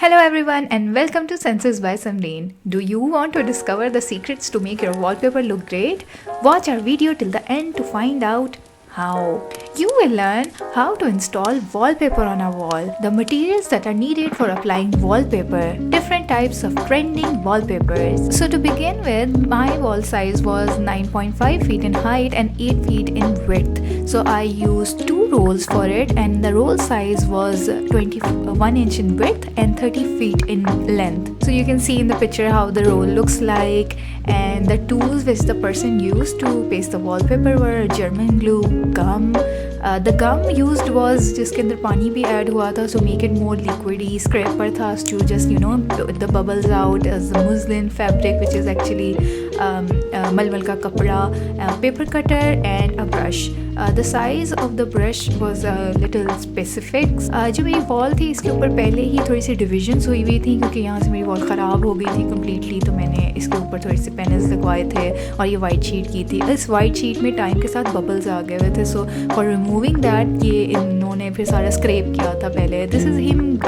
Hello everyone and welcome to Senses by Samreen. Do you want to discover the secrets to make your wallpaper look great? Watch our video till the end to find out how. You will learn how to install wallpaper on a wall, the materials that are needed for applying wallpaper, different types of trending wallpapers. So to begin with, my wall size was 9.5 feet in height and 8 feet in width. So I used 2 rolls for it, and the roll size was 21 inch in width and 30 feet in length. So you can see in the picture how the roll looks like, and the tools which the person used to paste the wallpaper were German glue, gum. The gum used was जिसके अंदर पानी भी add हुआ था, so make it more liquidy. Scraper था to just the bubbles out as the muslin fabric, which is actually मलमल का कपड़ा, paper cutter and a brush. The size of the brush was a little specific. जो मेरी wall थी इसके ऊपर पहले ही थोड़ी सी डिविजन्स हुई हुई थी, क्योंकि यहाँ से मेरी वॉल ख़राब हो गई थी कम्प्लीटली, तो मैंने इसके ऊपर थोड़ी सी पैनल्स लगवाए थे और ये वाइट शीट की थी. इस वाइट शीट में टाइम के साथ बबल्स आ गए हुए थे, सो फॉर रिमूविंग दैट ये इन्होंने फिर सारा स्क्रैप किया था पहले. दिस इज़ हिम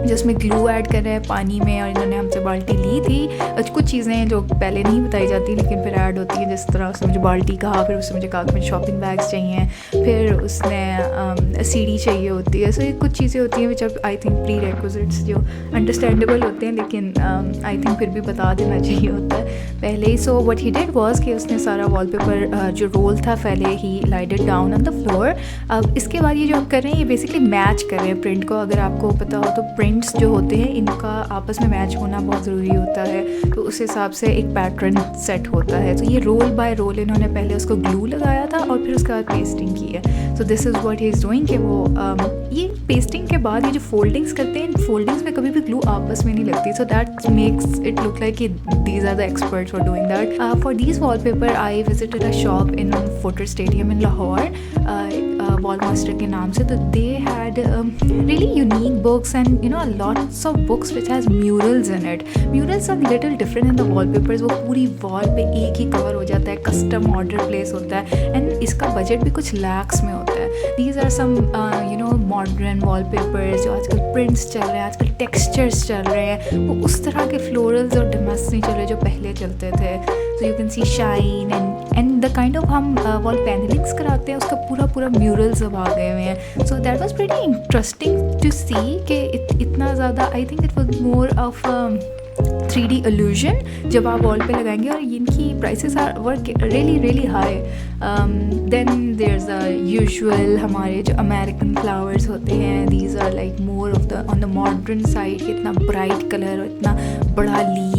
जिसमें ग्लू ऐड कर रहे हैं पानी में, और इन्होंने हमसे बाल्टी ली थी. कुछ चीज़ें जो पहले नहीं बताई जाती लेकिन फिर ऐड होती हैं, जिस तरह उसने मुझे बाल्टी कहा, फिर उसने मुझे कहा कि मुझे शॉपिंग बैग्स चाहिए, फिर उसने सीढ़ी चाहिए होती है. सो ये कुछ चीज़ें होती हैं विच आई थिंक प्री रिक्विजिट्स जो अंडरस्टैंडेबल होते हैं, लेकिन आई थिंक फिर भी बता देना चाहिए होता है पहले ही. So what he did was कि उसने सारा वॉलपेपर जो रोल था पहले ही laid it down on the floor. अब इसके बाद ये जो आप कर रहे हैं ये बेसिकली मैच कर रहे हैं प्रिंट को. अगर आपको पता हो तो प्रिंट्स जो होते हैं इनका आपस में मैच होना बहुत ज़रूरी होता है, तो उस हिसाब से एक पैटर्न सेट होता है. तो ये रोल बाय रोल इन्होंने पहले उसको ग्लू लगाया था और फिर उसके बाद पेस्टिंग की है. So this is what he is doing कि वो ये पेस्टिंग के बाद ये जो फोल्डिंग्स करते हैं, इन फोल्डिंग्स में कभी भी ग्लू आपस में नहीं लगती. So that makes it look like कि these are the experts for doing that. For these wallpaper I visited a shop in photo stadium in Lahore, wall master के नाम से. तो they had really unique books and lots of books which has murals in it. Murals are little different in the wallpapers. वो पूरी wall पे एक ही cover हो जाता है, कस्टम ऑर्डर प्लेस होता है, एंड इसका बजट भी कुछ लैक्स में होता है. These are some modern wallpapers जो आजकल प्रिंट्स चल रहे हैं, आजकल टेक्सचर्स चल रहे हैं, वो उस तरह के फ्लोरल्स और डमस नहीं चल रहे जो पहले चलते थे. So you can see shine and the kind of हम वॉल पैनलिंग्स कराते हैं उसका पूरा म्यूरल्स अब आ गए हुए हैं. So that was pretty interesting to see कि इतना ज़्यादा I think it was more of 3D illusion जब आप वॉल पे लगाएंगे, और इनकी prices are work really high. Then there is a usual हमारे जो अमेरिकन फ्लावर्स होते हैं, these are like more of the on the modern side. इतना ब्राइट कलर और इतना बड़ा leaf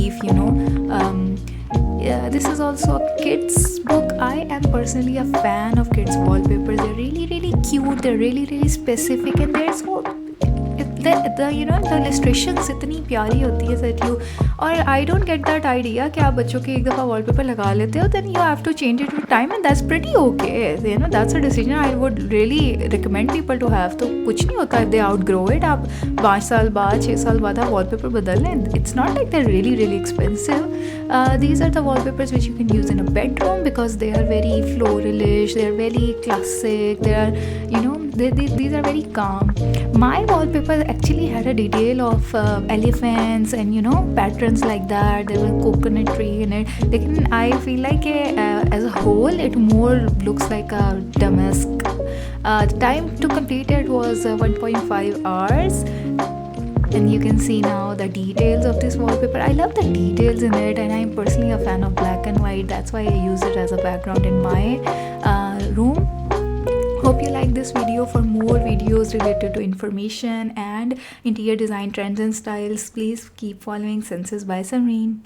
this is also a kids book. I am personally a fan of kids wallpapers. They're really cute, they're really specific, and they're so the illustrations इतनी प्यारी होती है that you, और I don't get that idea कि आप बच्चों के एक दफ़ा wallpaper लगा लेते हो, then you have to change it with time, and that's pretty okay. That's a decision I would really recommend people to have. तो कुछ नहीं होता if they outgrow it. आप 5 साल बाद 6 साल बाद आप wallpaper बदल लें. It's not like they're really expensive. These are the wallpapers which you can use in a bedroom because they are very floralish, they are very classic, they are these are very calm. My wallpaper actually had a detail of elephants and patterns like that. There was a coconut tree in it. Lekin I feel like as a whole it more looks like a damask. The time to complete it was 1.5 hours. And you can see now the details of this wallpaper. I love the details in it, and I'm personally a fan of black and white. That's why I use it as a background in my room. Hope you like this video. For more videos related to information and interior design trends and styles, please keep following Senses by Samreen.